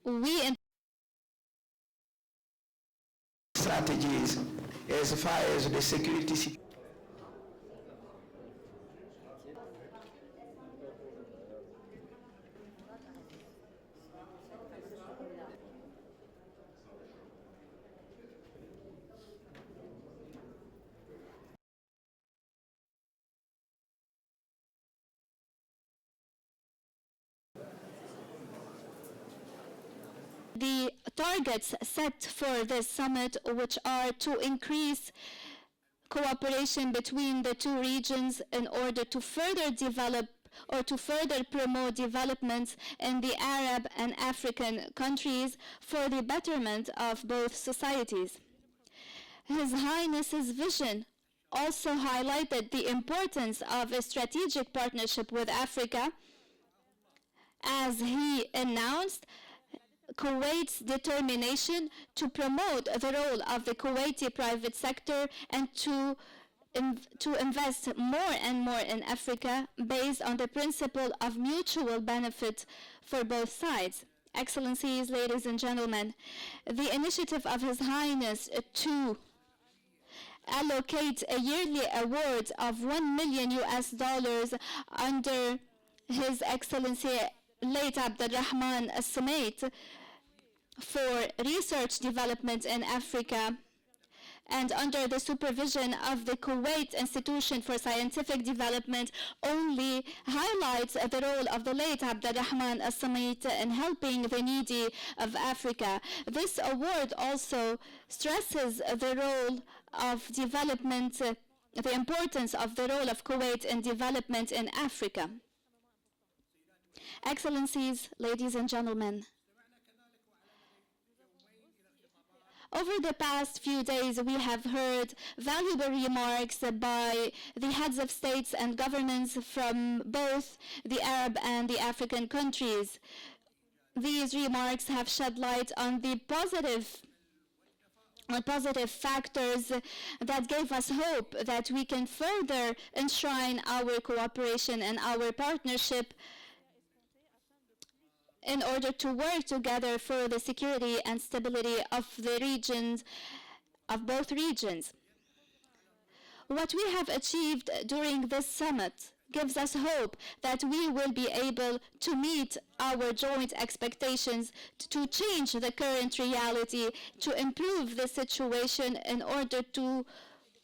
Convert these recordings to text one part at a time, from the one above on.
we in strategies as far as the security. the targets set for this summit, which are to increase cooperation between the two regions in order to further develop or to further promote developments in the Arab and African countries for the betterment of both societies. His Highness's vision also highlighted the importance of a strategic partnership with Africa, as he announced Kuwait's determination to promote the role of the Kuwaiti private sector and to invest more and more in Africa based on the principle of mutual benefit for both sides. Excellencies, ladies and gentlemen, the initiative of His Highness to allocate a yearly award of $1 million under His Excellency late Abdulrahman As-Samait for research development in Africa and under the supervision of the Kuwait Institution for Scientific Development only highlights the role of the late Abdulrahman As-Samait in helping the needy of Africa. This award also stresses the role of development, the importance of the role of Kuwait in development in Africa. Excellencies, ladies and gentlemen, over the past few days, we have heard valuable remarks by the heads of states and governments from both the Arab and the African countries. These remarks have shed light on the positive factors that gave us hope that we can further enshrine our cooperation and our partnership in order to work together for the security and stability of the regions, of both regions. What we have achieved during this summit gives us hope that we will be able to meet our joint expectations to change the current reality, to improve the situation in order to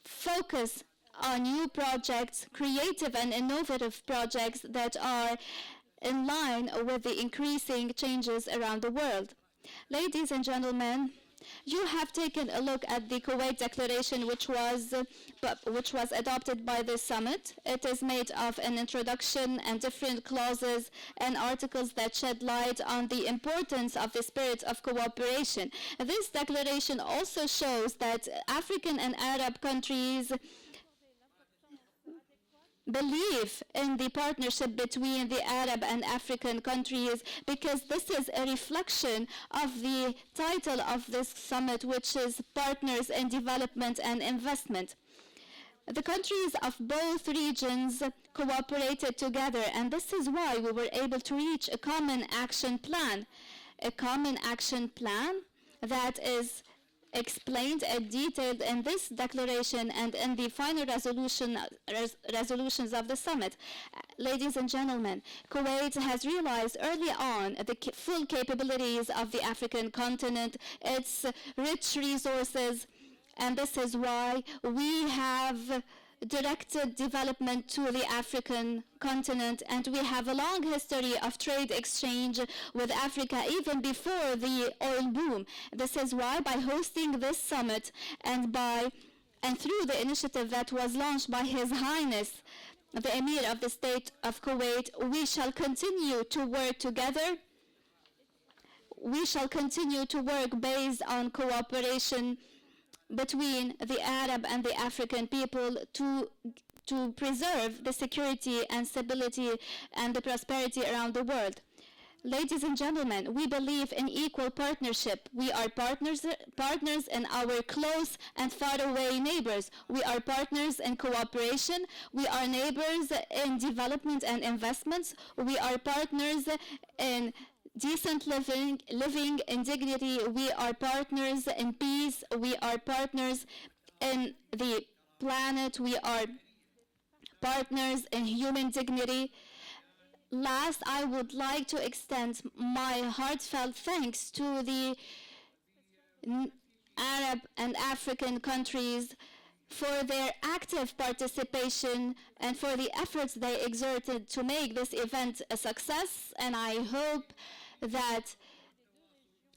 focus on new projects, creative and innovative projects that are in line with the increasing changes around the world. Ladies and gentlemen, you have taken a look at the Kuwait Declaration, which was adopted by the summit. It is made of an introduction and different clauses and articles that shed light on the importance of the spirit of cooperation. This declaration also shows that African and Arab countries believe in the partnership between the Arab and African countries, because this is a reflection of the title of this summit, which is Partners in Development and Investment. The countries of both regions cooperated together, and this is why we were able to reach a common action plan that is explained and detailed in this declaration and in the final resolutions of the summit. Ladies and gentlemen, Kuwait has realized early on the full capabilities of the African continent, its rich resources, and this is why we have directed development to the African continent, and we have a long history of trade exchange with Africa even before the oil boom. This is why by hosting this summit and through the initiative that was launched by His Highness the Emir of the State of Kuwait, we shall continue to work together. We shall continue to work based on cooperation between the Arab and the African people to preserve the security and stability and the prosperity around the world. Ladies and gentlemen, we believe in equal partnership. We are partners in our close and faraway neighbors. We are partners in cooperation. We are neighbors in development and investments. We are partners in decent living in dignity. We are partners in peace. We are partners in the planet. We are partners in human dignity. Last, I would like to extend my heartfelt thanks to the Arab and African countries for their active participation and for the efforts they exerted to make this event a success. And I hope that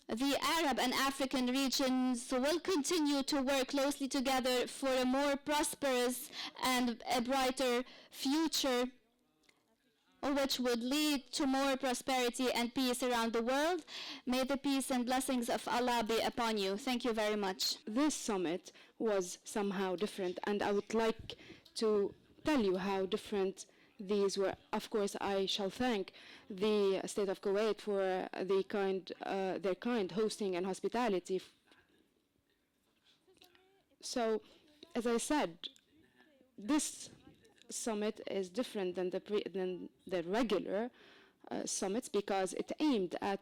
the Arab and African regions will continue to work closely together for a more prosperous and a brighter future, which would lead to more prosperity and peace around the world. May the peace and blessings of Allah be upon you. Thank you very much. This summit was somehow different, and I would like to tell you how different these were. Of course, I shall thank the State of Kuwait for their kind hosting and hospitality. So, as I said, this summit is different than the regular summits because it aimed at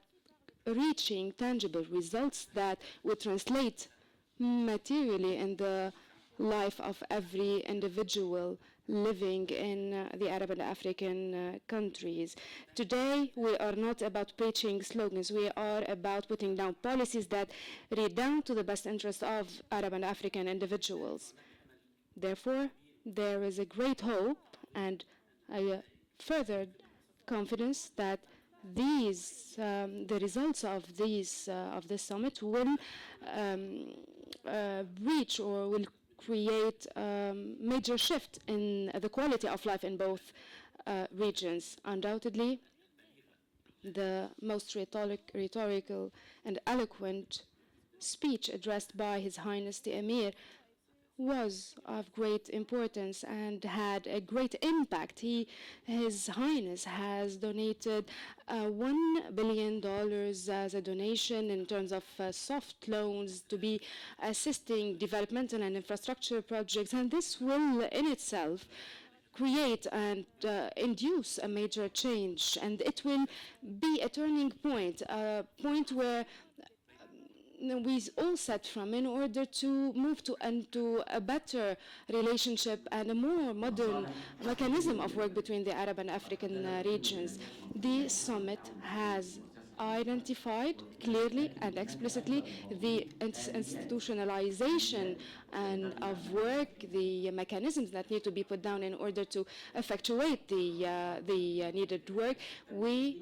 reaching tangible results that would translate materially in the life of every individual living in the Arab and African countries. Today, we are not about preaching slogans. We are about putting down policies that redound to the best interests of Arab and African individuals. Therefore, there is a great hope and a further confidence that the results of this summit will reach or will create a major shift in the quality of life in both regions. Undoubtedly, the most rhetorical and eloquent speech addressed by His Highness the Emir was of great importance and had a great impact. His Highness has donated $1 billion as a donation in terms of soft loans to be assisting developmental and infrastructure projects, and this will in itself create and induce a major change, and it will be a turning point, a point where we all set from in order to move to a better relationship and a more modern mechanism of work between the Arab and African regions. The summit has identified clearly and explicitly the institutionalization and of work, the mechanisms that need to be put down in order to effectuate the needed work. We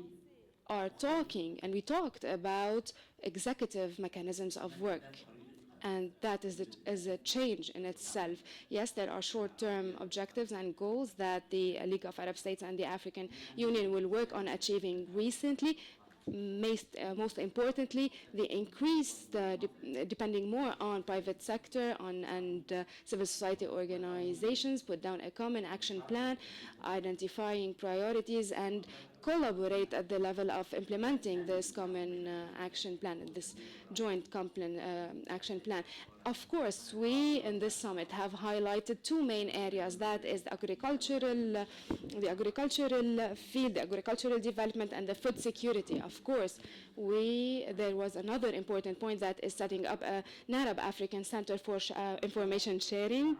are talking, and we talked about executive mechanisms of work, and that is a change in itself. Yes, there are short-term objectives and goals that the League of Arab States and the African Union will work on achieving recently. Most importantly, the increase, depending more on private sector and civil society organizations, put down a common action plan, identifying priorities, and collaborate at the level of implementing this common action plan, this joint action plan. Of course, we in this summit have highlighted two main areas, that is the agricultural field, the agricultural development, and the food security. Of course, there was another important point, that is setting up an Arab African Center for Information Sharing.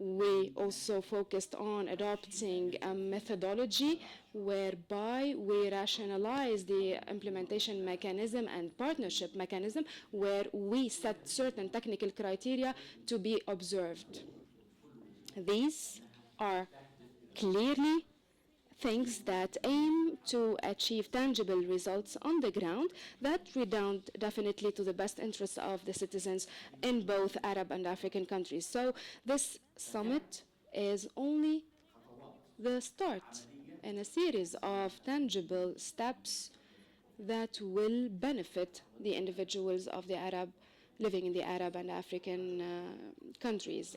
We also focused on adopting a methodology whereby we rationalize the implementation mechanism and partnership mechanism, where we set certain technical criteria to be observed. These are clearly things that aim to achieve tangible results on the ground that redound definitely to the best interests of the citizens in both Arab and African countries. So this summit is only the start in a series of tangible steps that will benefit the individuals of the living in the Arab and African countries.